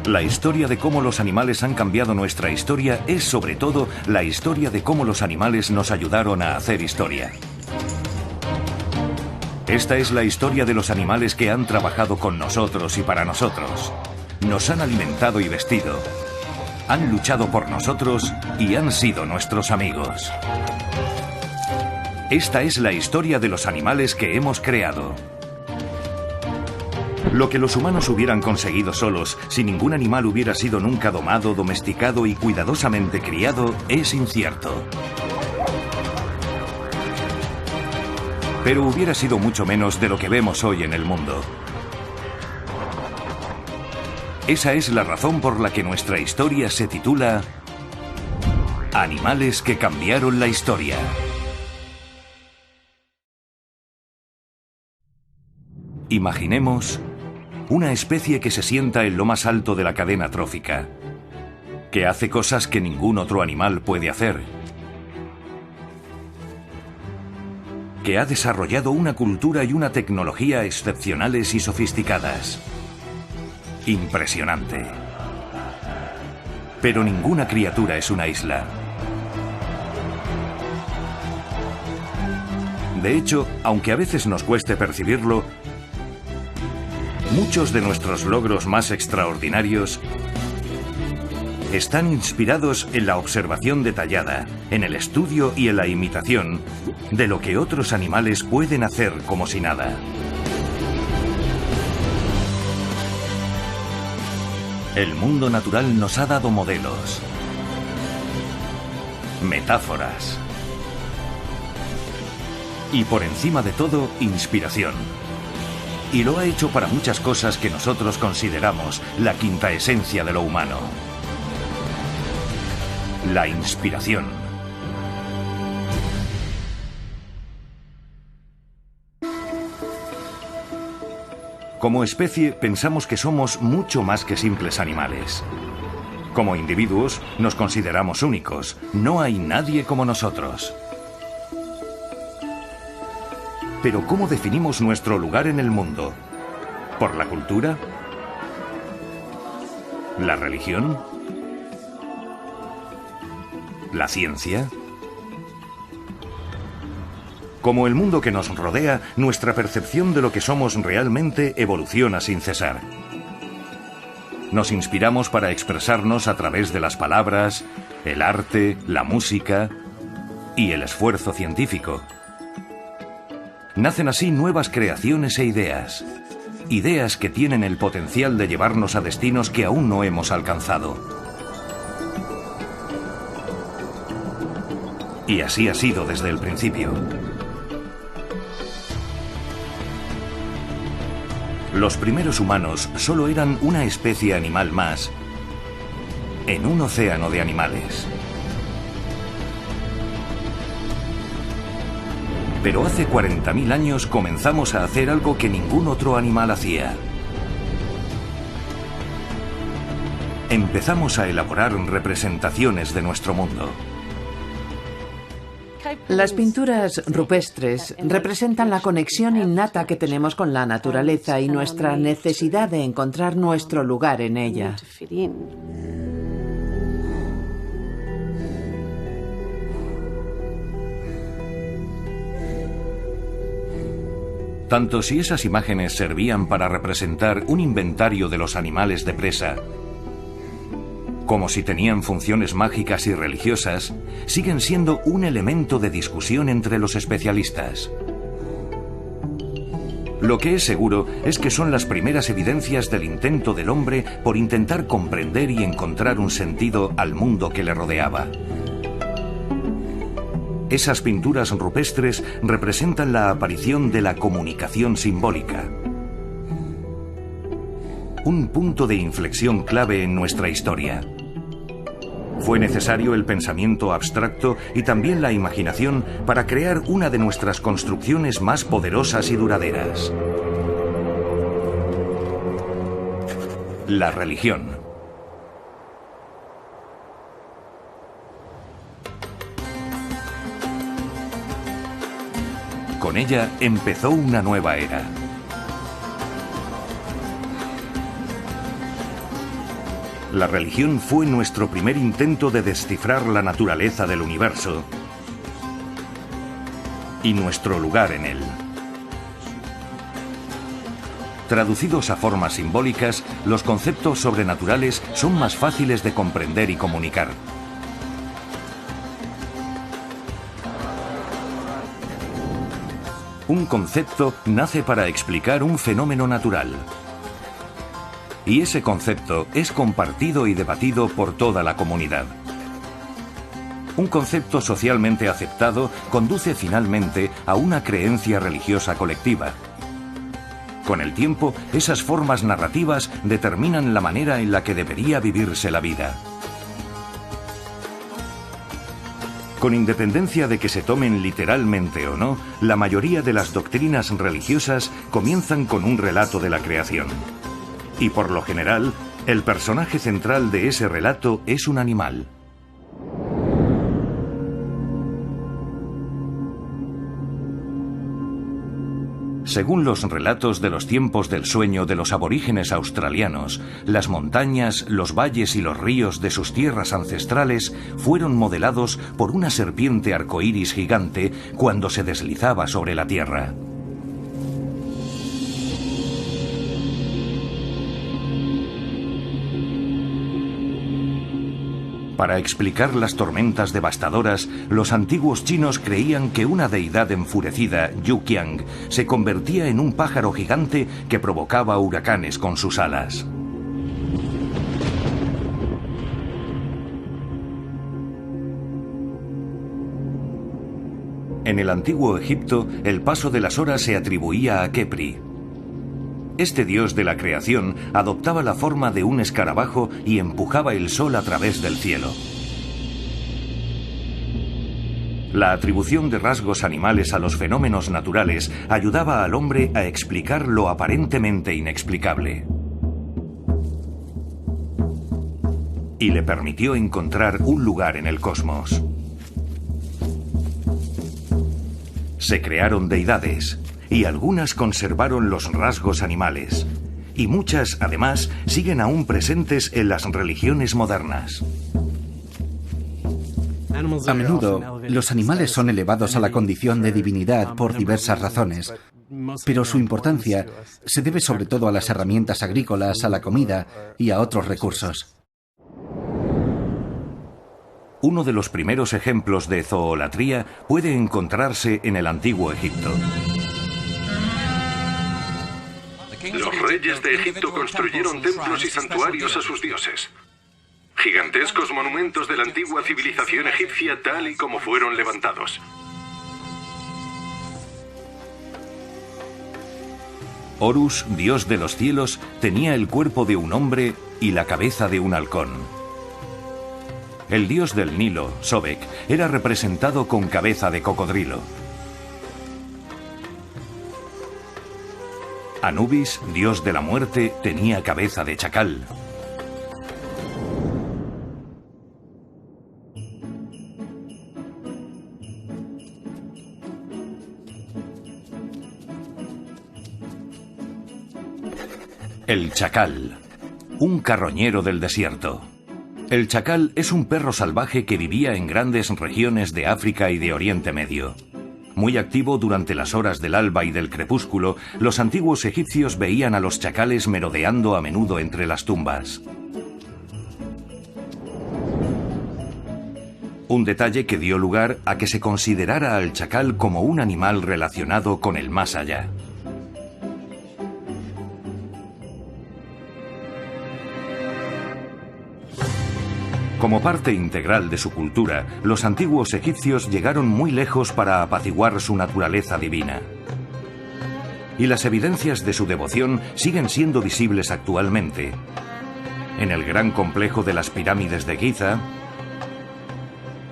La historia de cómo los animales han cambiado nuestra historia es sobre todo la historia de cómo los animales nos ayudaron a hacer historia. Esta es la historia de los animales que han trabajado con nosotros y para nosotros. Nos han alimentado y vestido. Han luchado por nosotros y han sido nuestros amigos. Esta es la historia de los animales que hemos creado. Lo que los humanos hubieran conseguido solos, si ningún animal hubiera sido nunca domado, domesticado y cuidadosamente criado, es incierto. Pero hubiera sido mucho menos de lo que vemos hoy en el mundo. Esa es la razón por la que nuestra historia se titula Animales que cambiaron la historia. Imaginemos una especie que se sienta en lo más alto de la cadena trófica, que hace cosas que ningún otro animal puede hacer, que ha desarrollado una cultura y una tecnología excepcionales y sofisticadas. Impresionante. Pero ninguna criatura es una isla. De hecho, aunque a veces nos cueste percibirlo, muchos de nuestros logros más extraordinarios están inspirados en la observación detallada, en el estudio y en la imitación de lo que otros animales pueden hacer como si nada. El mundo natural nos ha dado modelos, metáforas y, por encima de todo, inspiración. Y lo ha hecho para muchas cosas que nosotros consideramos la quinta esencia de lo humano. La inspiración. Como especie, pensamos que somos mucho más que simples animales. Como individuos, nos consideramos únicos. No hay nadie como nosotros. Pero ¿cómo definimos nuestro lugar en el mundo? ¿Por la cultura? ¿La religión? ¿La ciencia? Como el mundo que nos rodea, nuestra percepción de lo que somos realmente evoluciona sin cesar. Nos inspiramos para expresarnos a través de las palabras, el arte, la música y el esfuerzo científico. Nacen así nuevas creaciones e ideas. Ideas que tienen el potencial de llevarnos a destinos que aún no hemos alcanzado. Y así ha sido desde el principio. Los primeros humanos solo eran una especie animal más en un océano de animales. Pero hace 40.000 años comenzamos a hacer algo que ningún otro animal hacía. Empezamos a elaborar representaciones de nuestro mundo. Las pinturas rupestres representan la conexión innata que tenemos con la naturaleza y nuestra necesidad de encontrar nuestro lugar en ella. Tanto si esas imágenes servían para representar un inventario de los animales de presa, como si tenían funciones mágicas y religiosas, siguen siendo un elemento de discusión entre los especialistas. Lo que es seguro es que son las primeras evidencias del intento del hombre por intentar comprender y encontrar un sentido al mundo que le rodeaba. Esas pinturas rupestres representan la aparición de la comunicación simbólica. Un punto de inflexión clave en nuestra historia. Fue necesario el pensamiento abstracto y también la imaginación para crear una de nuestras construcciones más poderosas y duraderas. La religión. Con ella empezó una nueva era. La religión fue nuestro primer intento de descifrar la naturaleza del universo y nuestro lugar en él. Traducidos a formas simbólicas, los conceptos sobrenaturales son más fáciles de comprender y comunicar. Un concepto nace para explicar un fenómeno natural. Y ese concepto es compartido y debatido por toda la comunidad. Un concepto socialmente aceptado conduce finalmente a una creencia religiosa colectiva. Con el tiempo, esas formas narrativas determinan la manera en la que debería vivirse la vida. Con independencia de que se tomen literalmente o no, la mayoría de las doctrinas religiosas comienzan con un relato de la creación. Y por lo general, el personaje central de ese relato es un animal. Según los relatos de los tiempos del sueño de los aborígenes australianos, las montañas, los valles y los ríos de sus tierras ancestrales fueron modelados por una serpiente arcoíris gigante cuando se deslizaba sobre la tierra. Para explicar las tormentas devastadoras, los antiguos chinos creían que una deidad enfurecida, Yuqiang, se convertía en un pájaro gigante que provocaba huracanes con sus alas. En el antiguo Egipto, el paso de las horas se atribuía a Khepri. Este dios de la creación adoptaba la forma de un escarabajo y empujaba el sol a través del cielo. La atribución de rasgos animales a los fenómenos naturales ayudaba al hombre a explicar lo aparentemente inexplicable. Y le permitió encontrar un lugar en el cosmos. Se crearon deidades, y algunas conservaron los rasgos animales, y muchas, además, siguen aún presentes en las religiones modernas. A menudo, los animales son elevados a la condición de divinidad por diversas razones, pero su importancia se debe sobre todo a las herramientas agrícolas, a la comida y a otros recursos. Uno de los primeros ejemplos de zoolatría puede encontrarse en el antiguo Egipto. Los reyes de Egipto construyeron templos y santuarios a sus dioses. Gigantescos monumentos de la antigua civilización egipcia tal y como fueron levantados. Horus, dios de los cielos, tenía el cuerpo de un hombre y la cabeza de un halcón. El dios del Nilo, Sobek, era representado con cabeza de cocodrilo. Anubis, dios de la muerte, tenía cabeza de chacal. El chacal, un carroñero del desierto. El chacal es un perro salvaje que vivía en grandes regiones de África y de Oriente Medio. Muy activo durante las horas del alba y del crepúsculo, los antiguos egipcios veían a los chacales merodeando a menudo entre las tumbas. Un detalle que dio lugar a que se considerara al chacal como un animal relacionado con el más allá. Como parte integral de su cultura, los antiguos egipcios llegaron muy lejos para apaciguar su naturaleza divina. Y las evidencias de su devoción siguen siendo visibles actualmente. En el gran complejo de las pirámides de Giza,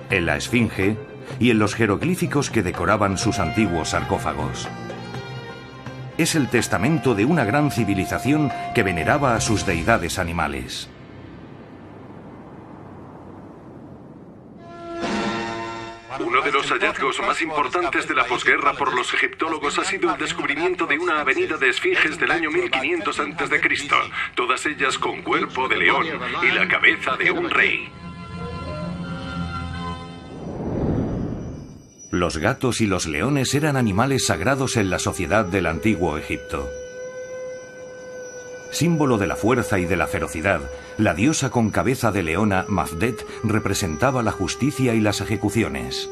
en la Esfinge y en los jeroglíficos que decoraban sus antiguos sarcófagos. Es el testamento de una gran civilización que veneraba a sus deidades animales. Uno de los los hallazgos más importantes de la posguerra por los egiptólogos ha sido el descubrimiento de una avenida de esfinges del año 1500 a.C., todas ellas con cuerpo de león y la cabeza de un rey. Los gatos y los leones eran animales sagrados en la sociedad del antiguo Egipto. Símbolo de la fuerza y de la ferocidad, la diosa con cabeza de leona, Mafdet, representaba la justicia y las ejecuciones.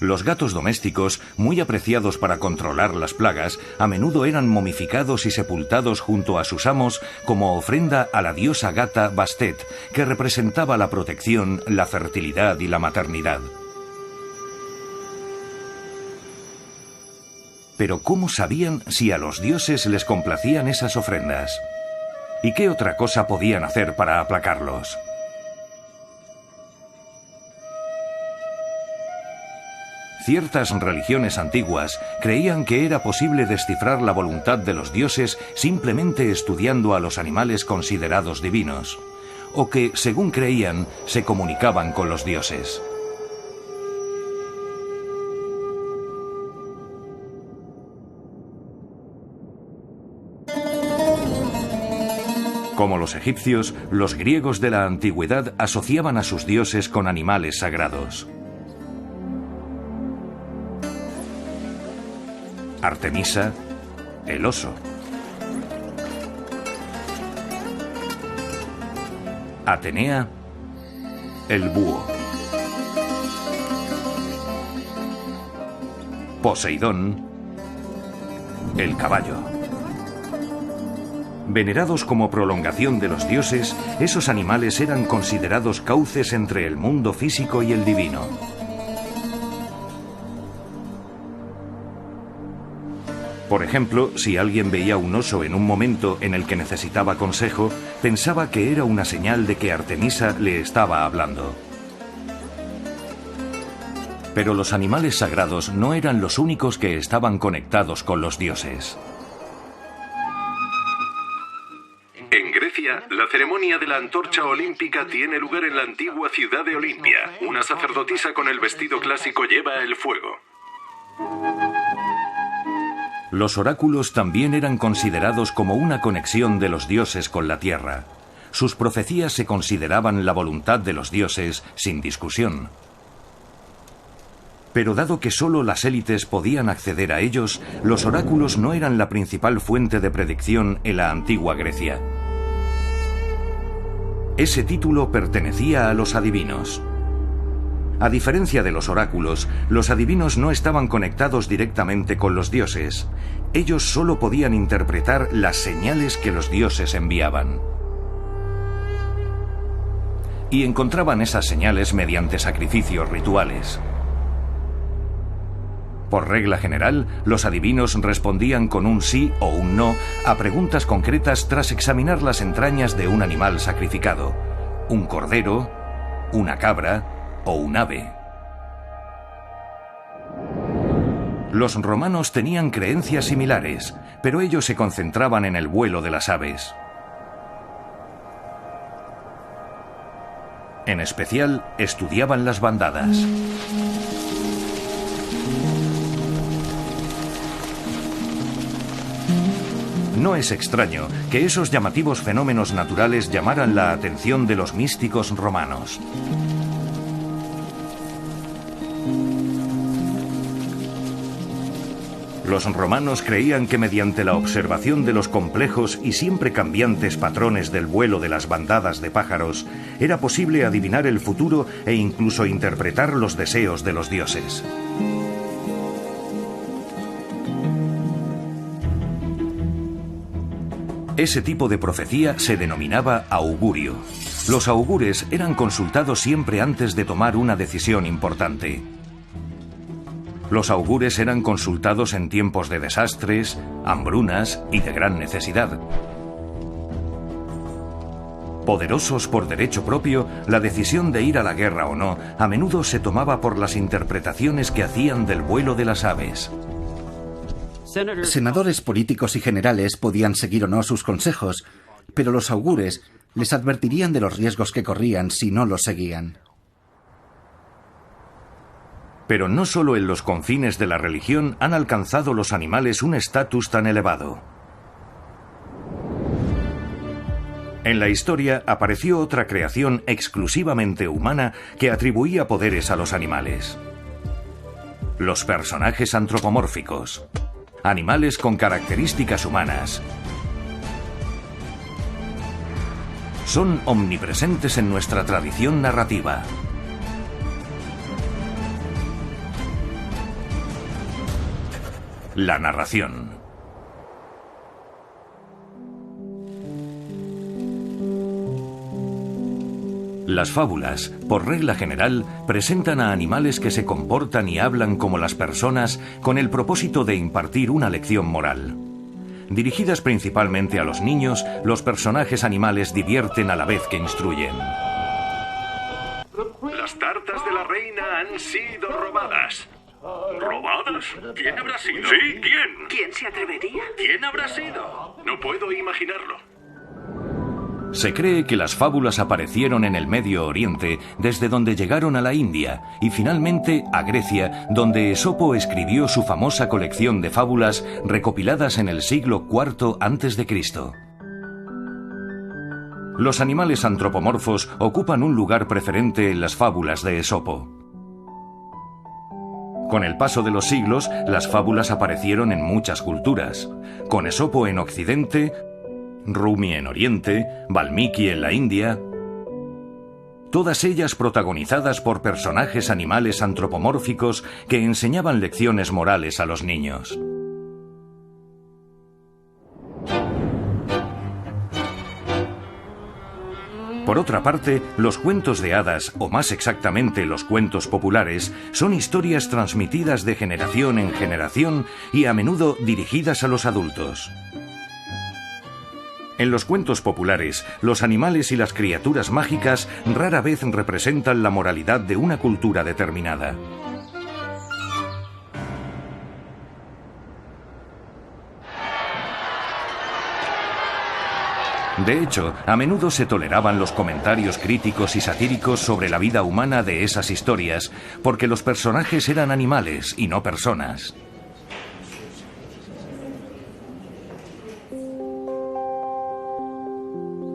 Los gatos domésticos, muy apreciados para controlar las plagas, a menudo eran momificados y sepultados junto a sus amos como ofrenda a la diosa gata Bastet, que representaba la protección, la fertilidad y la maternidad. Pero ¿cómo sabían si a los dioses les complacían esas ofrendas? ¿Y qué otra cosa podían hacer para aplacarlos? Ciertas religiones antiguas creían que era posible descifrar la voluntad de los dioses simplemente estudiando a los animales considerados divinos, o que, según creían, se comunicaban con los dioses. Como los egipcios, los griegos de la antigüedad asociaban a sus dioses con animales sagrados. Artemisa, el oso. Atenea, el búho. Poseidón, el caballo. Venerados como prolongación de los dioses, esos animales eran considerados cauces entre el mundo físico y el divino. Por ejemplo, si alguien veía un oso en un momento en el que necesitaba consejo, pensaba que era una señal de que Artemisa le estaba hablando. Pero los animales sagrados no eran los únicos que estaban conectados con los dioses. En Grecia, la ceremonia de la antorcha olímpica tiene lugar en la antigua ciudad de Olimpia. Una sacerdotisa con el vestido clásico lleva el fuego. Los oráculos también eran considerados como una conexión de los dioses con la tierra. Sus profecías se consideraban la voluntad de los dioses sin discusión. Pero dado que solo las élites podían acceder a ellos, los oráculos no eran la principal fuente de predicción en la antigua Grecia. Ese título pertenecía a los adivinos. A diferencia de los oráculos, los adivinos no estaban conectados directamente con los dioses. Ellos solo podían interpretar las señales que los dioses enviaban. Y encontraban esas señales mediante sacrificios rituales. Por regla general, los adivinos respondían con un sí o un no a preguntas concretas tras examinar las entrañas de un animal sacrificado: un cordero, una cabra o un ave. Los romanos tenían creencias similares, pero ellos se concentraban en el vuelo de las aves. En especial, estudiaban las bandadas. No es extraño que esos llamativos fenómenos naturales llamaran la atención de los místicos romanos. Los romanos creían que mediante la observación de los complejos y siempre cambiantes patrones del vuelo de las bandadas de pájaros, era posible adivinar el futuro e incluso interpretar los deseos de los dioses. Ese tipo de profecía se denominaba augurio. Los augures eran consultados siempre antes de tomar una decisión importante. Los augures eran consultados en tiempos de desastres, hambrunas y de gran necesidad. Poderosos por derecho propio, la decisión de ir a la guerra o no a menudo se tomaba por las interpretaciones que hacían del vuelo de las aves. Senadores, políticos y generales podían seguir o no sus consejos, pero los augures les advertirían de los riesgos que corrían si no los seguían. Pero no solo en los confines de la religión han alcanzado los animales un estatus tan elevado. En la historia apareció otra creación exclusivamente humana que atribuía poderes a los animales. Los personajes antropomórficos. Animales con características humanas. Son omnipresentes en nuestra tradición narrativa. La narración. Las fábulas, por regla general, presentan a animales que se comportan y hablan como las personas con el propósito de impartir una lección moral. Dirigidas principalmente a los niños, los personajes animales divierten a la vez que instruyen. Las tartas de la reina han sido robadas. ¿Robadas? ¿Quién habrá sido? Sí, ¿quién? ¿Quién se atrevería? ¿Quién habrá sido? No puedo imaginarlo. Se cree que las fábulas aparecieron en el Medio Oriente, desde donde llegaron a la India, y finalmente a Grecia, donde Esopo escribió su famosa colección de fábulas recopiladas en el siglo IV a.C. Los animales antropomorfos ocupan un lugar preferente en las fábulas de Esopo. Con el paso de los siglos, las fábulas aparecieron en muchas culturas. Con Esopo en Occidente, Rumi en Oriente, Valmiki en la India. Todas ellas protagonizadas por personajes animales antropomórficos que enseñaban lecciones morales a los niños. Por otra parte, los cuentos de hadas, o más exactamente los cuentos populares, son historias transmitidas de generación en generación y a menudo dirigidas a los adultos. En los cuentos populares, los animales y las criaturas mágicas rara vez representan la moralidad de una cultura determinada. De hecho, a menudo se toleraban los comentarios críticos y satíricos sobre la vida humana de esas historias, porque los personajes eran animales y no personas.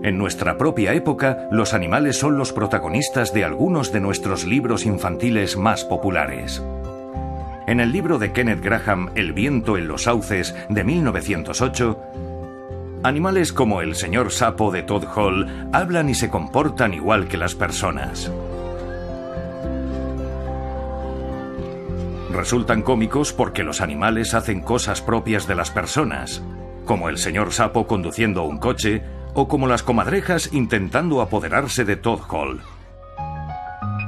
En nuestra propia época, los animales son los protagonistas de algunos de nuestros libros infantiles más populares. En el libro de Kenneth Grahame, El viento en los sauces, de 1908, animales como el señor sapo de Todd Hall hablan y se comportan igual que las personas. Resultan cómicos porque los animales hacen cosas propias de las personas, como el señor sapo conduciendo un coche, o como las comadrejas intentando apoderarse de Todd Hall.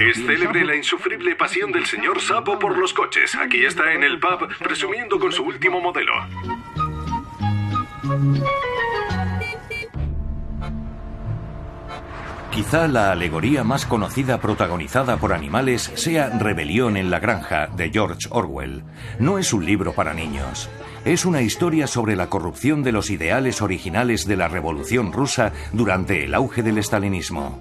Es célebre la insufrible pasión del señor sapo por los coches. Aquí está en el pub presumiendo con su último modelo. Quizá la alegoría más conocida protagonizada por animales sea Rebelión en la granja, de George Orwell. No es un libro para niños. Es una historia sobre la corrupción de los ideales originales de la Revolución Rusa durante el auge del estalinismo.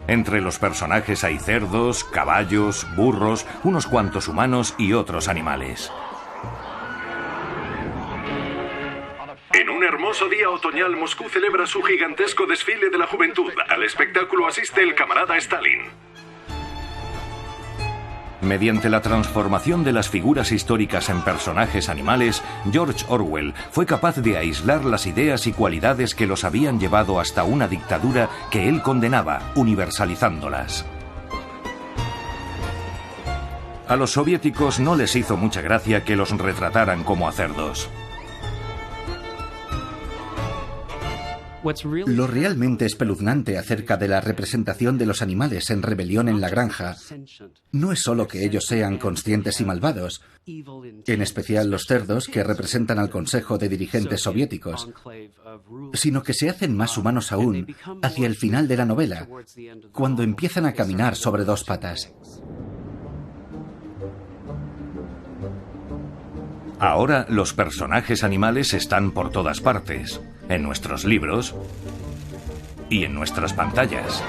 Entre los personajes hay cerdos, caballos, burros, unos cuantos humanos y otros animales. En un hermoso día otoñal, Moscú celebra su gigantesco desfile de la juventud. Al espectáculo asiste el camarada Stalin. Mediante la transformación de las figuras históricas en personajes animales, George Orwell fue capaz de aislar las ideas y cualidades que los habían llevado hasta una dictadura que él condenaba, universalizándolas. A los soviéticos no les hizo mucha gracia que los retrataran como a cerdos. Lo realmente espeluznante acerca de la representación de los animales en Rebelión en la granja no es solo que ellos sean conscientes y malvados, en especial los cerdos que representan al Consejo de Dirigentes Soviéticos, sino que se hacen más humanos aún hacia el final de la novela, cuando empiezan a caminar sobre dos patas. Ahora los personajes animales están por todas partes, en nuestros libros y en nuestras pantallas.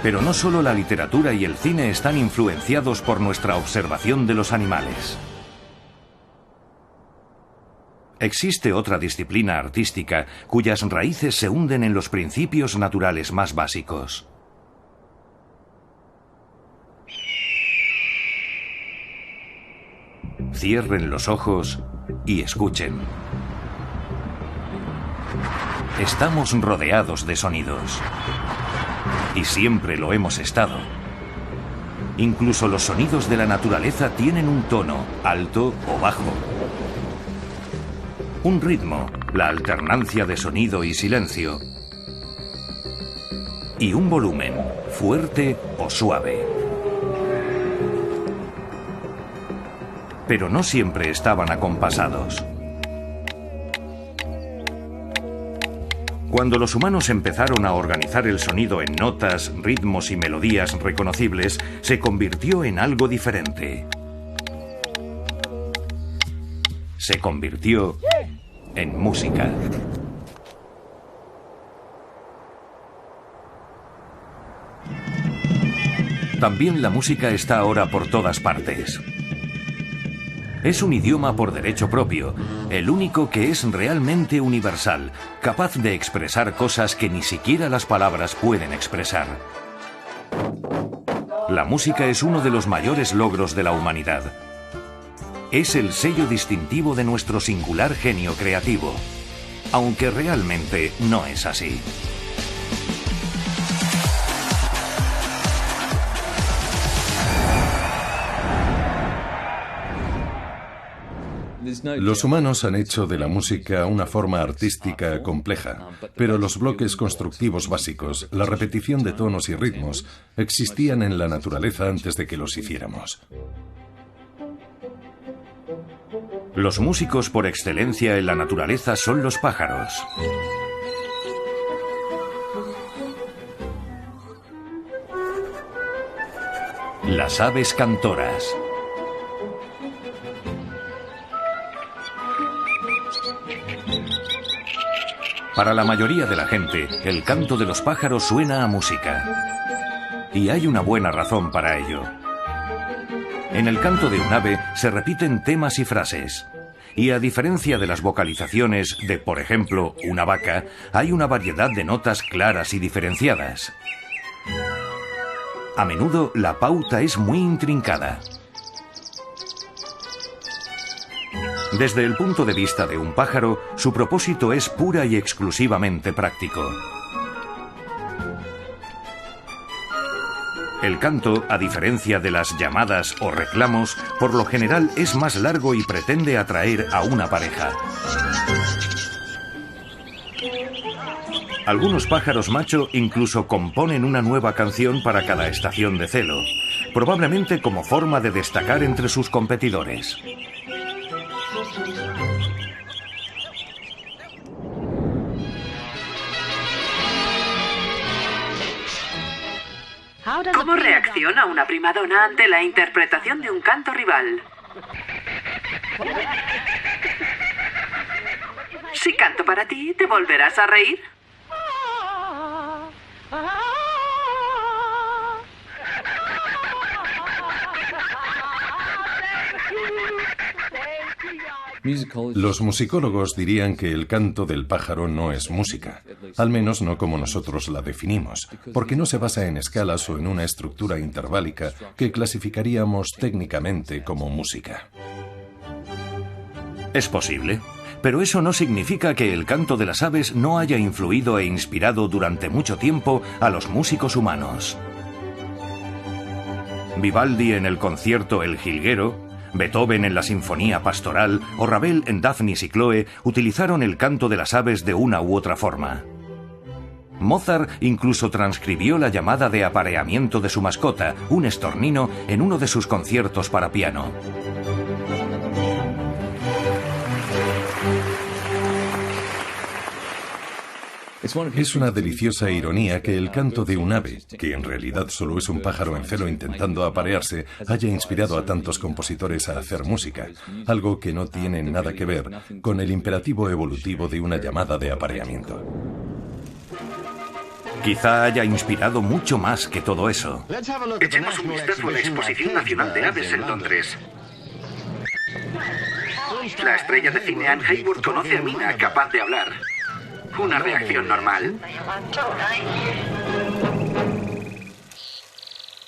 Pero no solo la literatura y el cine están influenciados por nuestra observación de los animales. Existe otra disciplina artística cuyas raíces se hunden en los principios naturales más básicos. Cierren los ojos y escuchen. Estamos rodeados de sonidos. Y siempre lo hemos estado. Incluso los sonidos de la naturaleza tienen un tono, alto o bajo. Un ritmo, la alternancia de sonido y silencio. Y un volumen, fuerte o suave. Pero no siempre estaban acompasados. Cuando los humanos empezaron a organizar el sonido en notas, ritmos y melodías reconocibles, se convirtió en algo diferente. Se convirtió en música. También la música está ahora por todas partes. Es un idioma por derecho propio, el único que es realmente universal, capaz de expresar cosas que ni siquiera las palabras pueden expresar. La música es uno de los mayores logros de la humanidad. Es el sello distintivo de nuestro singular genio creativo, aunque realmente no es así. Los humanos han hecho de la música una forma artística compleja, pero los bloques constructivos básicos, la repetición de tonos y ritmos, existían en la naturaleza antes de que los hiciéramos. Los músicos por excelencia en la naturaleza son los pájaros. Las aves cantoras. Para la mayoría de la gente, el canto de los pájaros suena a música. Y hay una buena razón para ello. En el canto de un ave se repiten temas y frases. Y a diferencia de las vocalizaciones de, por ejemplo, una vaca, hay una variedad de notas claras y diferenciadas. A menudo la pauta es muy intrincada. Desde el punto de vista de un pájaro, su propósito es pura y exclusivamente práctico. El canto, a diferencia de las llamadas o reclamos, por lo general es más largo y pretende atraer a una pareja. Algunos pájaros macho incluso componen una nueva canción para cada estación de celo, probablemente como forma de destacar entre sus competidores. ¿Cómo reacciona una primadona ante la interpretación de un canto rival? Si canto para ti, ¿te volverás a reír? Los musicólogos dirían que el canto del pájaro no es música, al menos no como nosotros la definimos, porque no se basa en escalas o en una estructura interválica que clasificaríamos técnicamente como música. Es posible, pero eso no significa que el canto de las aves no haya influido e inspirado durante mucho tiempo a los músicos humanos. Vivaldi en el concierto El Jilguero, Beethoven en la Sinfonía Pastoral o Ravel en Daphnis y Chloe utilizaron el canto de las aves de una u otra forma. Mozart incluso transcribió la llamada de apareamiento de su mascota, un estornino, en uno de sus conciertos para piano. Es una deliciosa ironía que el canto de un ave, que en realidad solo es un pájaro en celo intentando aparearse, haya inspirado a tantos compositores a hacer música, algo que no tiene nada que ver con el imperativo evolutivo de una llamada de apareamiento. Quizá haya inspirado mucho más que todo eso. Echemos un vistazo a la Exposición Nacional de Aves en Londres. La estrella de cine Anne Hayward conoce a Mina, capaz de hablar. ¿Una reacción normal?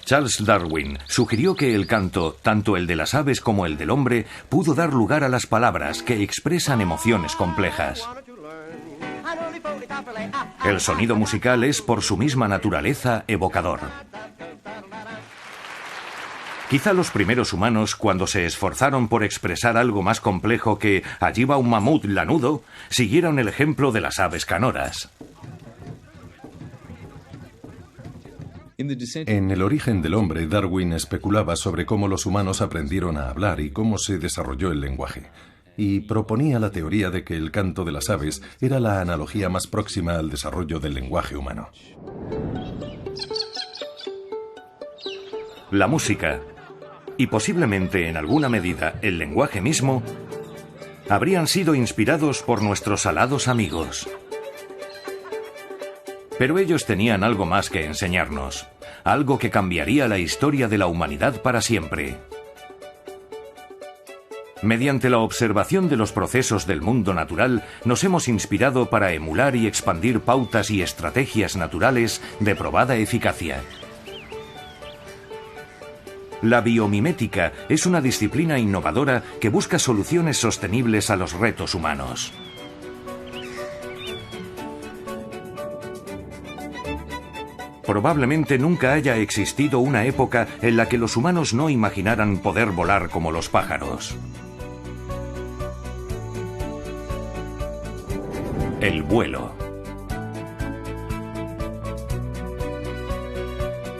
Charles Darwin sugirió que el canto, tanto el de las aves como el del hombre, pudo dar lugar a las palabras que expresan emociones complejas. El sonido musical es, por su misma naturaleza, evocador. Quizá los primeros humanos, cuando se esforzaron por expresar algo más complejo que allí va un mamut lanudo, siguieron el ejemplo de las aves canoras. En El origen del hombre, Darwin especulaba sobre cómo los humanos aprendieron a hablar y cómo se desarrolló el lenguaje. Y proponía la teoría de que el canto de las aves era la analogía más próxima al desarrollo del lenguaje humano. La música, y posiblemente en alguna medida el lenguaje mismo, habrían sido inspirados por nuestros alados amigos. Pero ellos tenían algo más que enseñarnos, algo que cambiaría la historia de la humanidad para siempre. Mediante la observación de los procesos del mundo natural, nos hemos inspirado para emular y expandir pautas y estrategias naturales de probada eficacia. La biomimética es una disciplina innovadora que busca soluciones sostenibles a los retos humanos. Probablemente nunca haya existido una época en la que los humanos no imaginaran poder volar como los pájaros. El vuelo.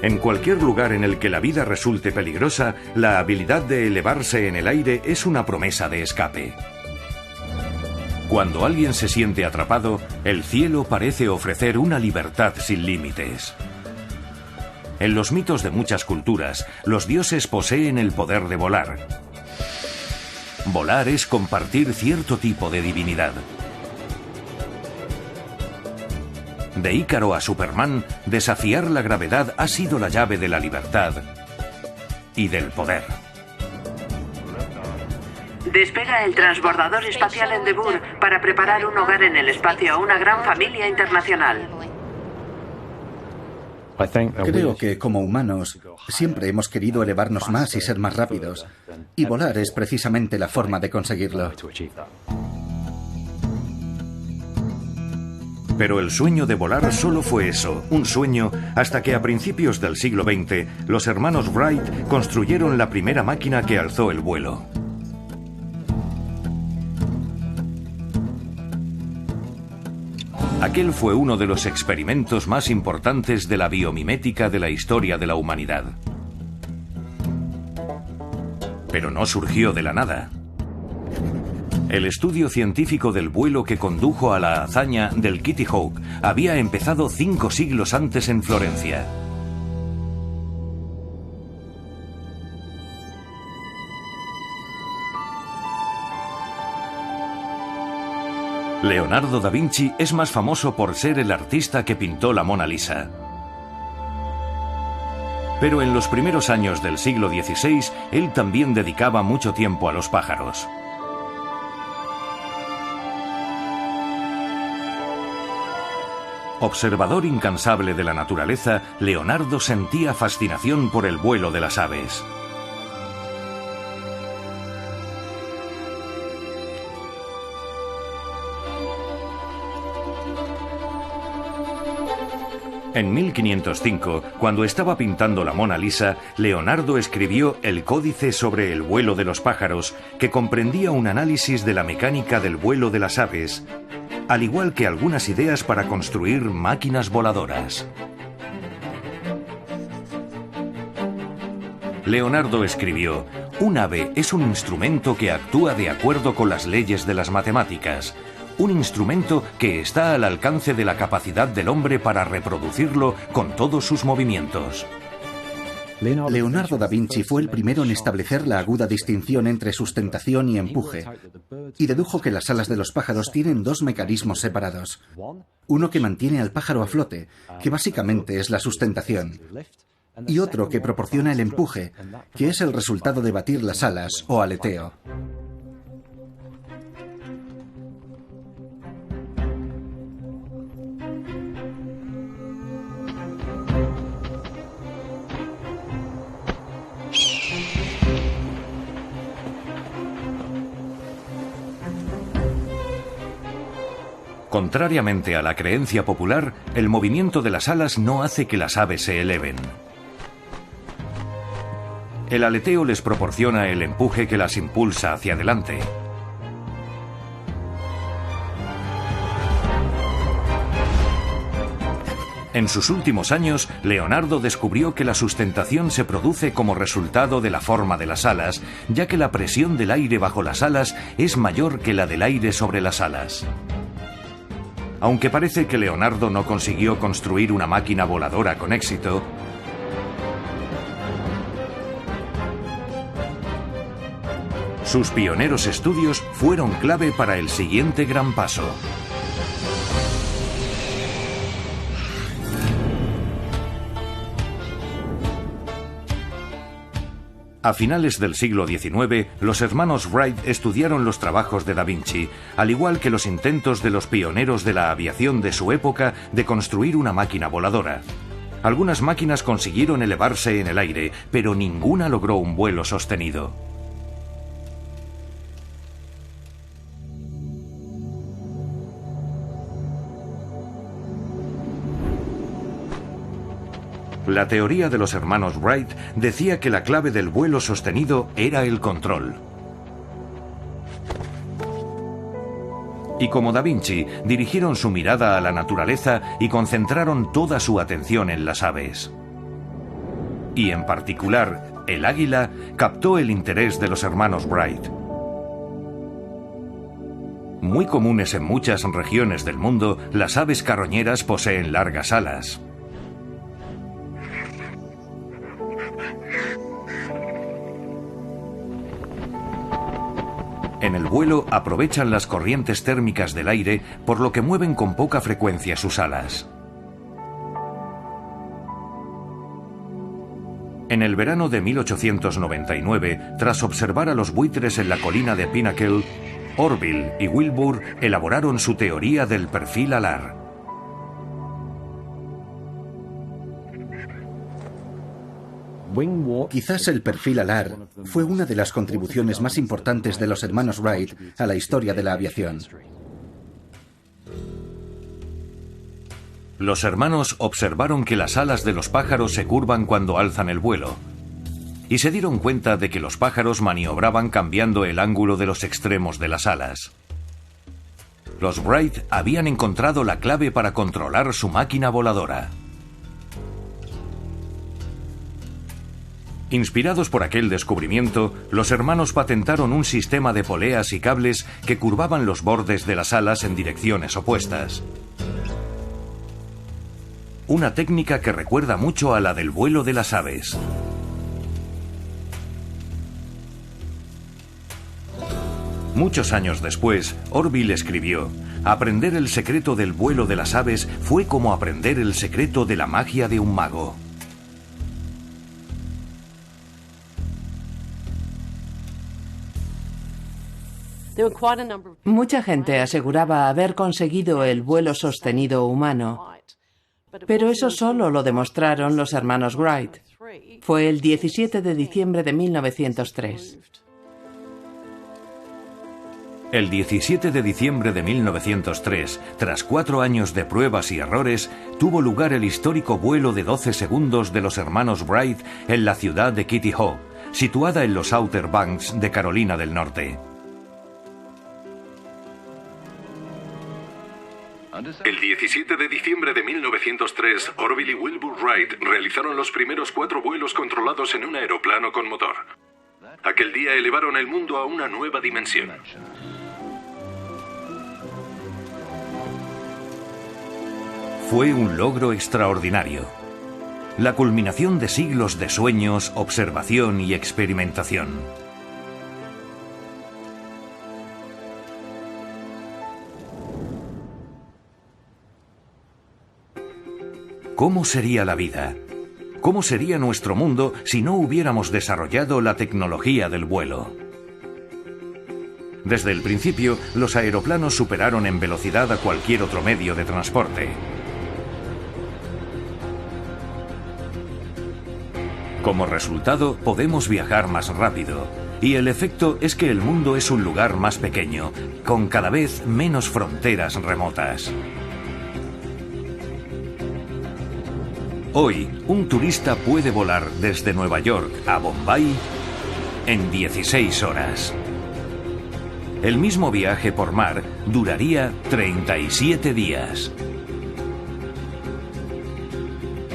En cualquier lugar en el que la vida resulte peligrosa, la habilidad de elevarse en el aire es una promesa de escape. Cuando alguien se siente atrapado, el cielo parece ofrecer una libertad sin límites. En los mitos de muchas culturas, los dioses poseen el poder de volar. Volar es compartir cierto tipo de divinidad. De Ícaro a Superman, desafiar la gravedad ha sido la llave de la libertad y del poder. Despega el transbordador espacial Endeavour para preparar un hogar en el espacio a una gran familia internacional. Creo que como humanos siempre hemos querido elevarnos más y ser más rápidos, y volar es precisamente la forma de conseguirlo. Pero el sueño de volar solo fue eso, un sueño, hasta que a principios del siglo XX, los hermanos Wright construyeron la primera máquina que alzó el vuelo. Aquel fue uno de los experimentos más importantes de la biomimética de la historia de la humanidad. Pero no surgió de la nada. El estudio científico del vuelo que condujo a la hazaña del Kitty Hawk había empezado 5 siglos antes en Florencia. Leonardo da Vinci es más famoso por ser el artista que pintó la Mona Lisa. Pero en los primeros años del siglo XVI, él también dedicaba mucho tiempo a los pájaros. Observador incansable de la naturaleza, Leonardo sentía fascinación por el vuelo de las aves. En 1505, cuando estaba pintando la Mona Lisa, Leonardo escribió el Códice sobre el vuelo de los pájaros, que comprendía un análisis de la mecánica del vuelo de las aves, al igual que algunas ideas para construir máquinas voladoras. Leonardo escribió: "Un ave es un instrumento que actúa de acuerdo con las leyes de las matemáticas. Un instrumento que está al alcance de la capacidad del hombre para reproducirlo con todos sus movimientos. Leonardo da Vinci fue el primero en establecer la aguda distinción entre sustentación y empuje, y dedujo que las alas de los pájaros tienen dos mecanismos separados. Uno que mantiene al pájaro a flote, que básicamente es la sustentación, y otro que proporciona el empuje, que es el resultado de batir las alas o aleteo. Contrariamente a la creencia popular, el movimiento de las alas no hace que las aves se eleven. El aleteo les proporciona el empuje que las impulsa hacia adelante. En sus últimos años, Leonardo descubrió que la sustentación se produce como resultado de la forma de las alas, ya que la presión del aire bajo las alas es mayor que la del aire sobre las alas. Aunque parece que Leonardo no consiguió construir una máquina voladora con éxito, sus pioneros estudios fueron clave para el siguiente gran paso. A finales del siglo XIX, los hermanos Wright estudiaron los trabajos de Da Vinci, al igual que los intentos de los pioneros de la aviación de su época de construir una máquina voladora. Algunas máquinas consiguieron elevarse en el aire, pero ninguna logró un vuelo sostenido. La teoría de los hermanos Wright decía que la clave del vuelo sostenido era el control. Y como Da Vinci, dirigieron su mirada a la naturaleza y concentraron toda su atención en las aves. Y en particular, el águila captó el interés de los hermanos Wright. Muy comunes en muchas regiones del mundo, las aves carroñeras poseen largas alas. En el vuelo aprovechan las corrientes térmicas del aire, por lo que mueven con poca frecuencia sus alas. En el verano de 1899, tras observar a los buitres en la colina de Pinnacle, Orville y Wilbur elaboraron su teoría del perfil alar. Quizás el perfil alar fue una de las contribuciones más importantes de los hermanos Wright a la historia de la aviación. Los hermanos observaron que las alas de los pájaros se curvan cuando alzan el vuelo, y se dieron cuenta de que los pájaros maniobraban cambiando el ángulo de los extremos de las alas. Los Wright habían encontrado la clave para controlar su máquina voladora. Inspirados por aquel descubrimiento, los hermanos patentaron un sistema de poleas y cables que curvaban los bordes de las alas en direcciones opuestas. Una técnica que recuerda mucho a la del vuelo de las aves. Muchos años después, Orville escribió: "Aprender el secreto del vuelo de las aves fue como aprender el secreto de la magia de un mago". Mucha gente aseguraba haber conseguido el vuelo sostenido humano, pero eso solo lo demostraron los hermanos Wright. Fue el 17 de diciembre de 1903. El 17 de diciembre de 1903, tras 4 años de pruebas y errores, tuvo lugar el histórico vuelo de 12 segundos de los hermanos Wright en la ciudad de Kitty Hawk, situada en los Outer Banks de Carolina del Norte. El 17 de diciembre de 1903, Orville y Wilbur Wright realizaron los primeros 4 vuelos controlados en un aeroplano con motor. Aquel día elevaron el mundo a una nueva dimensión. Fue un logro extraordinario. La culminación de siglos de sueños, observación y experimentación. ¿Cómo sería la vida? ¿Cómo sería nuestro mundo si no hubiéramos desarrollado la tecnología del vuelo? Desde el principio, los aeroplanos superaron en velocidad a cualquier otro medio de transporte. Como resultado, podemos viajar más rápido. Y el efecto es que el mundo es un lugar más pequeño, con cada vez menos fronteras remotas. Hoy, un turista puede volar desde Nueva York a Bombay en 16 horas. El mismo viaje por mar duraría 37 días.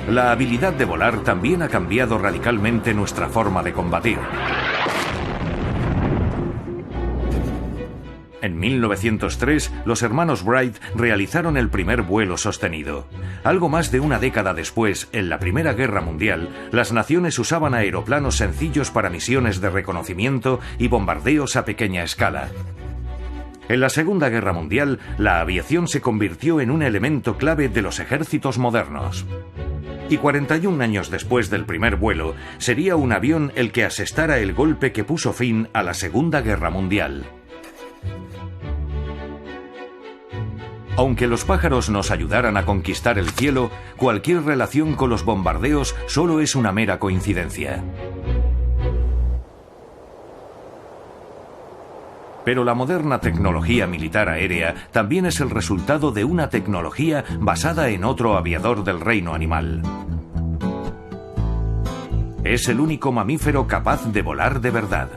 La habilidad de volar también ha cambiado radicalmente nuestra forma de combatir. En 1903, los hermanos Wright realizaron el primer vuelo sostenido. Algo más de una década después, en la Primera Guerra Mundial, las naciones usaban aeroplanos sencillos para misiones de reconocimiento y bombardeos a pequeña escala. En la Segunda Guerra Mundial, la aviación se convirtió en un elemento clave de los ejércitos modernos. Y 41 años después del primer vuelo, sería un avión el que asestara el golpe que puso fin a la Segunda Guerra Mundial. Aunque los pájaros nos ayudaran a conquistar el cielo, cualquier relación con los bombardeos solo es una mera coincidencia. Pero la moderna tecnología militar aérea también es el resultado de una tecnología basada en otro aviador del reino animal. Es el único mamífero capaz de volar de verdad.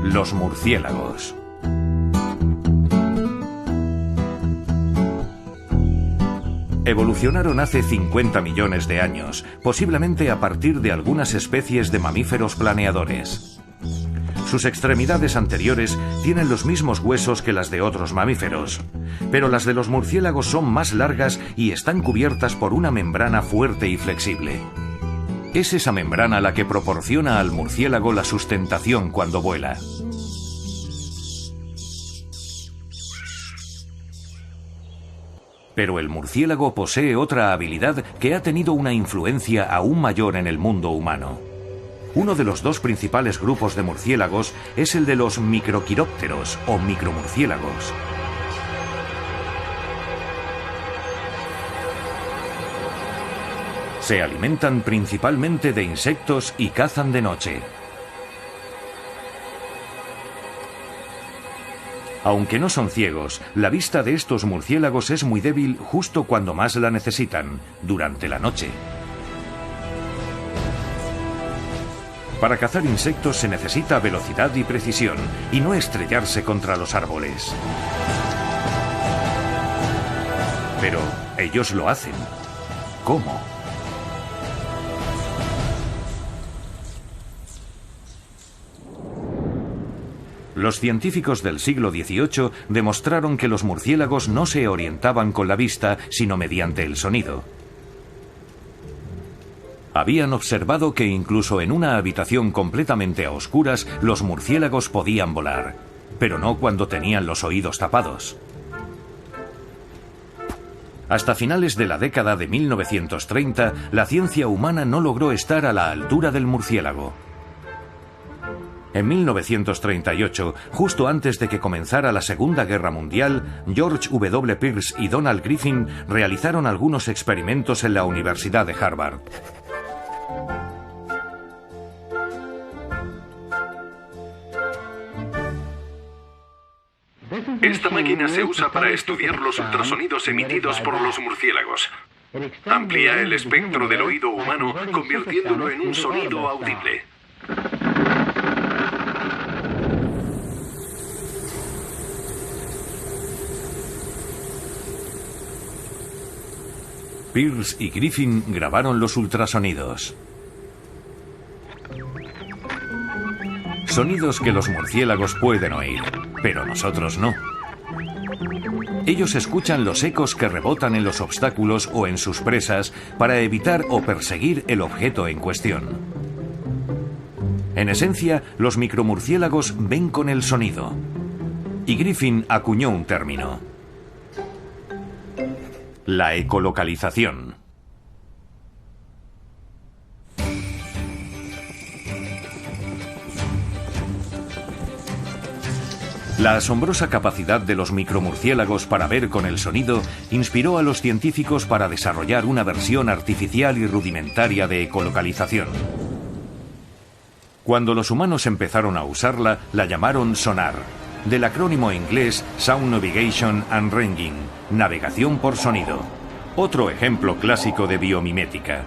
Los murciélagos. Evolucionaron hace 50 millones de años, posiblemente a partir de algunas especies de mamíferos planeadores. Sus extremidades anteriores tienen los mismos huesos que las de otros mamíferos, pero las de los murciélagos son más largas y están cubiertas por una membrana fuerte y flexible. Es esa membrana la que proporciona al murciélago la sustentación cuando vuela. Pero el murciélago posee otra habilidad que ha tenido una influencia aún mayor en el mundo humano. Uno de los dos principales grupos de murciélagos es el de los microquirópteros o micromurciélagos. Se alimentan principalmente de insectos y cazan de noche. Aunque no son ciegos, la vista de estos murciélagos es muy débil justo cuando más la necesitan, durante la noche. Para cazar insectos se necesita velocidad y precisión, y no estrellarse contra los árboles. Pero ellos lo hacen. ¿Cómo? Los científicos del siglo XVIII demostraron que los murciélagos no se orientaban con la vista, sino mediante el sonido. Habían observado que incluso en una habitación completamente a oscuras, los murciélagos podían volar, pero no cuando tenían los oídos tapados. Hasta finales de la década de 1930, la ciencia humana no logró estar a la altura del murciélago. En 1938, justo antes de que comenzara la Segunda Guerra Mundial, George W. Pierce y Donald Griffin realizaron algunos experimentos en la Universidad de Harvard. Esta máquina se usa para estudiar los ultrasonidos emitidos por los murciélagos. Amplía el espectro del oído humano, convirtiéndolo en un sonido audible. Pierce y Griffin grabaron los ultrasonidos. Sonidos que los murciélagos pueden oír, pero nosotros no. Ellos escuchan los ecos que rebotan en los obstáculos o en sus presas para evitar o perseguir el objeto en cuestión. En esencia, los micromurciélagos ven con el sonido. Y Griffin acuñó un término: la ecolocalización. La asombrosa capacidad de los micromurciélagos para ver con el sonido inspiró a los científicos para desarrollar una versión artificial y rudimentaria de ecolocalización. Cuando los humanos empezaron a usarla, la llamaron sonar, del acrónimo inglés Sound Navigation and Ringing, navegación por sonido. Otro ejemplo clásico de biomimética.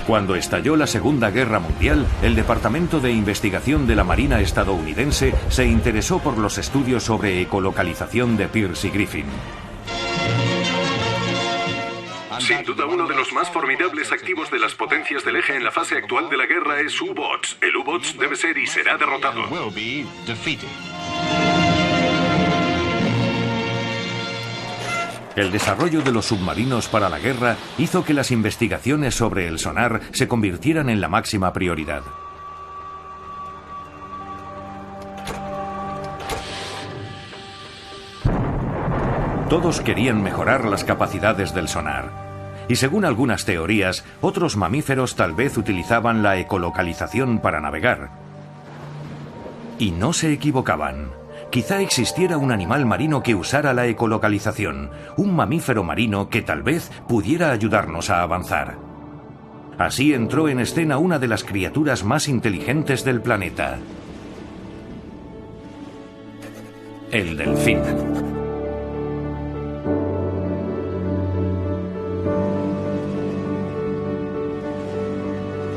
Cuando estalló la Segunda Guerra Mundial, el Departamento de Investigación de la Marina estadounidense se interesó por los estudios sobre ecolocalización de Pierce y Griffin. Sin duda, uno de los más formidables activos de las potencias del eje en la fase actual de la guerra es U-Bots. El U-Bots debe ser y será derrotado. El desarrollo de los submarinos para la guerra hizo que las investigaciones sobre el sonar se convirtieran en la máxima prioridad. Todos querían mejorar las capacidades del sonar. Y según algunas teorías, otros mamíferos tal vez utilizaban la ecolocalización para navegar. Y no se equivocaban. Quizá existiera un animal marino que usara la ecolocalización, un mamífero marino que tal vez pudiera ayudarnos a avanzar. Así entró en escena una de las criaturas más inteligentes del planeta: el delfín.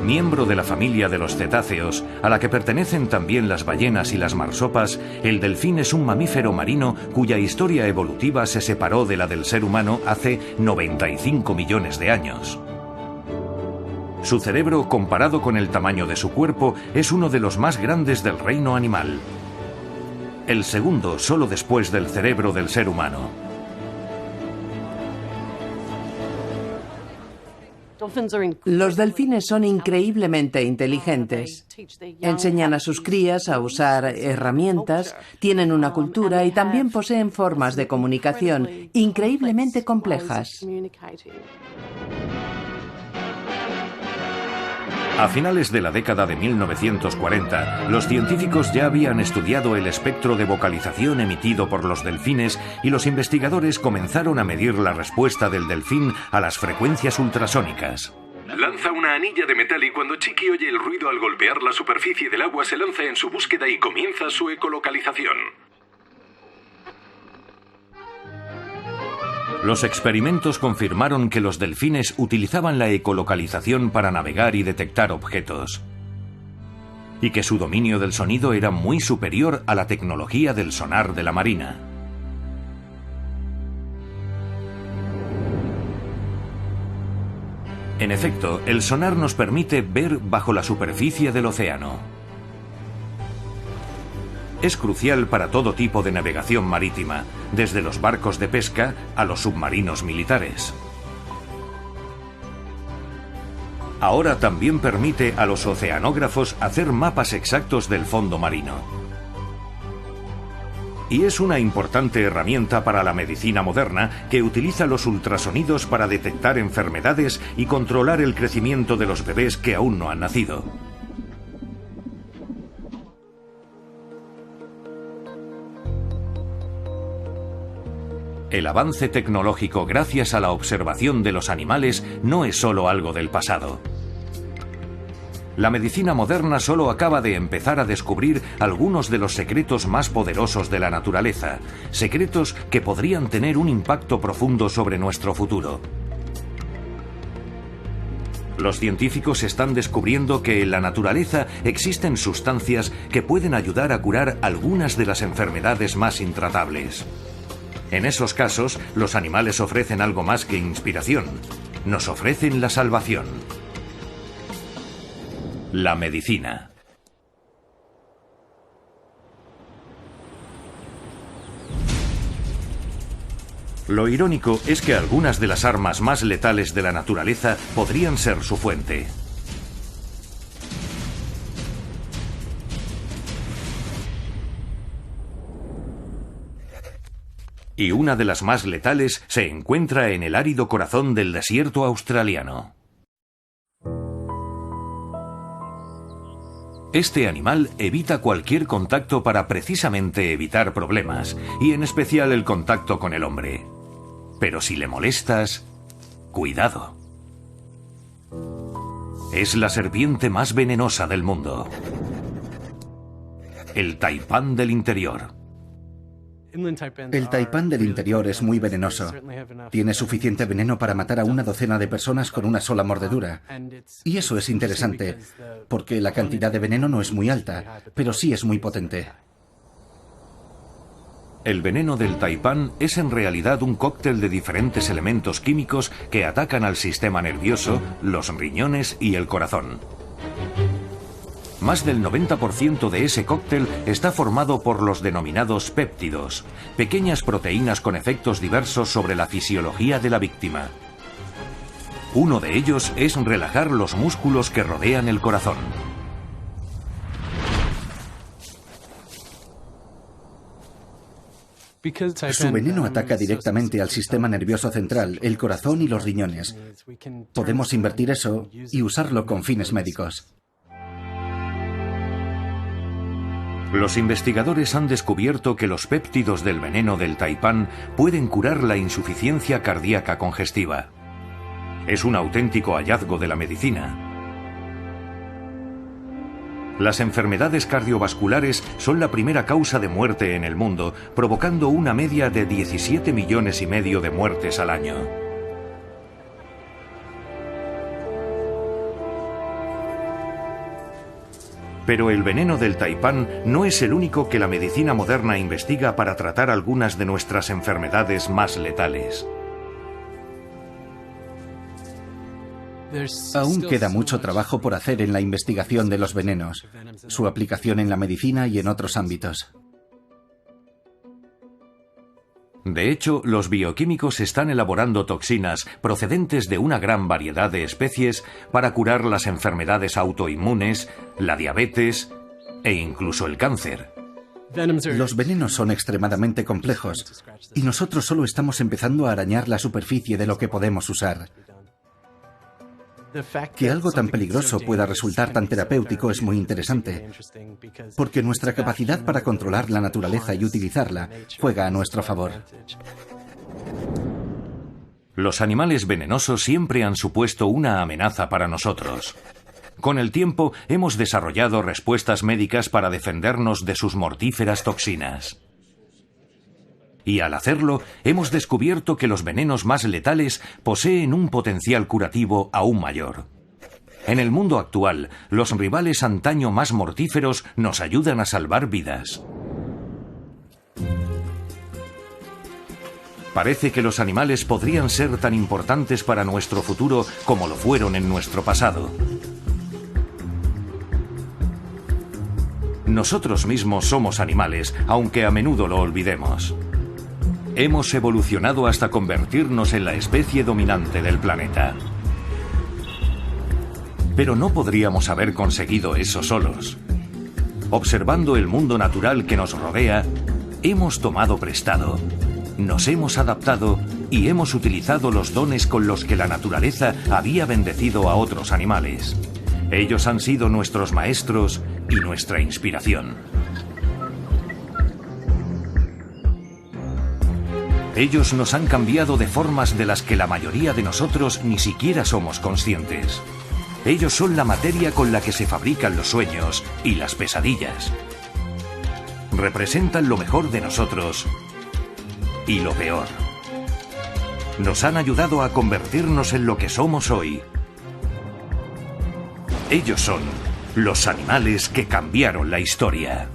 Miembro de la familia de los cetáceos, a la que pertenecen también las ballenas y las marsopas, el delfín es un mamífero marino cuya historia evolutiva se separó de la del ser humano hace 95 millones de años. Su cerebro, comparado con el tamaño de su cuerpo, es uno de los más grandes del reino animal. El segundo solo después del cerebro del ser humano. Los delfines son increíblemente inteligentes. Enseñan a sus crías a usar herramientas, tienen una cultura y también poseen formas de comunicación increíblemente complejas. A finales de la década de 1940, los científicos ya habían estudiado el espectro de vocalización emitido por los delfines y los investigadores comenzaron a medir la respuesta del delfín a las frecuencias ultrasónicas. Lanza una anilla de metal y cuando Chiqui oye el ruido al golpear la superficie del agua se lanza en su búsqueda y comienza su ecolocalización. Los experimentos confirmaron que los delfines utilizaban la ecolocalización para navegar y detectar objetos, y que su dominio del sonido era muy superior a la tecnología del sonar de la Marina. En efecto, el sonar nos permite ver bajo la superficie del océano. Es crucial para todo tipo de navegación marítima, desde los barcos de pesca a los submarinos militares. Ahora también permite a los oceanógrafos hacer mapas exactos del fondo marino. Y es una importante herramienta para la medicina moderna que utiliza los ultrasonidos para detectar enfermedades y controlar el crecimiento de los bebés que aún no han nacido. El avance tecnológico gracias a la observación de los animales no es solo algo del pasado. La medicina moderna solo acaba de empezar a descubrir algunos de los secretos más poderosos de la naturaleza, secretos que podrían tener un impacto profundo sobre nuestro futuro. Los científicos están descubriendo que en la naturaleza existen sustancias que pueden ayudar a curar algunas de las enfermedades más intratables. En esos casos, los animales ofrecen algo más que inspiración. Nos ofrecen la salvación. La medicina. Lo irónico es que algunas de las armas más letales de la naturaleza podrían ser su fuente. Y una de las más letales se encuentra en el árido corazón del desierto australiano. Este animal evita cualquier contacto para precisamente evitar problemas, y en especial el contacto con el hombre. Pero si le molestas, cuidado. Es la serpiente más venenosa del mundo. El taipán del interior. El taipán del interior es muy venenoso. Tiene suficiente veneno para matar a una docena de personas con una sola mordedura. Y eso es interesante, porque la cantidad de veneno no es muy alta, pero sí es muy potente. El veneno del taipán es en realidad un cóctel de diferentes elementos químicos que atacan al sistema nervioso, los riñones y el corazón. Más del 90% de ese cóctel está formado por los denominados péptidos, pequeñas proteínas con efectos diversos sobre la fisiología de la víctima. Uno de ellos es relajar los músculos que rodean el corazón. Su veneno ataca directamente al sistema nervioso central, el corazón y los riñones. Podemos invertir eso y usarlo con fines médicos. Los investigadores han descubierto que los péptidos del veneno del taipán pueden curar la insuficiencia cardíaca congestiva. Es un auténtico hallazgo de la medicina. Las enfermedades cardiovasculares son la primera causa de muerte en el mundo, provocando una media de 17,5 millones de muertes al año. Pero el veneno del taipán no es el único que la medicina moderna investiga para tratar algunas de nuestras enfermedades más letales. Aún queda mucho trabajo por hacer en la investigación de los venenos, su aplicación en la medicina y en otros ámbitos. De hecho, los bioquímicos están elaborando toxinas procedentes de una gran variedad de especies para curar las enfermedades autoinmunes, la diabetes e incluso el cáncer. Los venenos son extremadamente complejos y nosotros solo estamos empezando a arañar la superficie de lo que podemos usar. Que algo tan peligroso pueda resultar tan terapéutico es muy interesante, porque nuestra capacidad para controlar la naturaleza y utilizarla juega a nuestro favor. Los animales venenosos siempre han supuesto una amenaza para nosotros. Con el tiempo hemos desarrollado respuestas médicas para defendernos de sus mortíferas toxinas. Y al hacerlo, hemos descubierto que los venenos más letales poseen un potencial curativo aún mayor. En el mundo actual, los rivales antaño más mortíferos nos ayudan a salvar vidas. Parece que los animales podrían ser tan importantes para nuestro futuro como lo fueron en nuestro pasado. Nosotros mismos somos animales, aunque a menudo lo olvidemos. Hemos evolucionado hasta convertirnos en la especie dominante del planeta. Pero no podríamos haber conseguido eso solos. Observando el mundo natural que nos rodea, hemos tomado prestado, nos hemos adaptado y hemos utilizado los dones con los que la naturaleza había bendecido a otros animales. Ellos han sido nuestros maestros y nuestra inspiración. Ellos nos han cambiado de formas de las que la mayoría de nosotros ni siquiera somos conscientes. Ellos son la materia con la que se fabrican los sueños y las pesadillas. Representan lo mejor de nosotros y lo peor. Nos han ayudado a convertirnos en lo que somos hoy. Ellos son los animales que cambiaron la historia.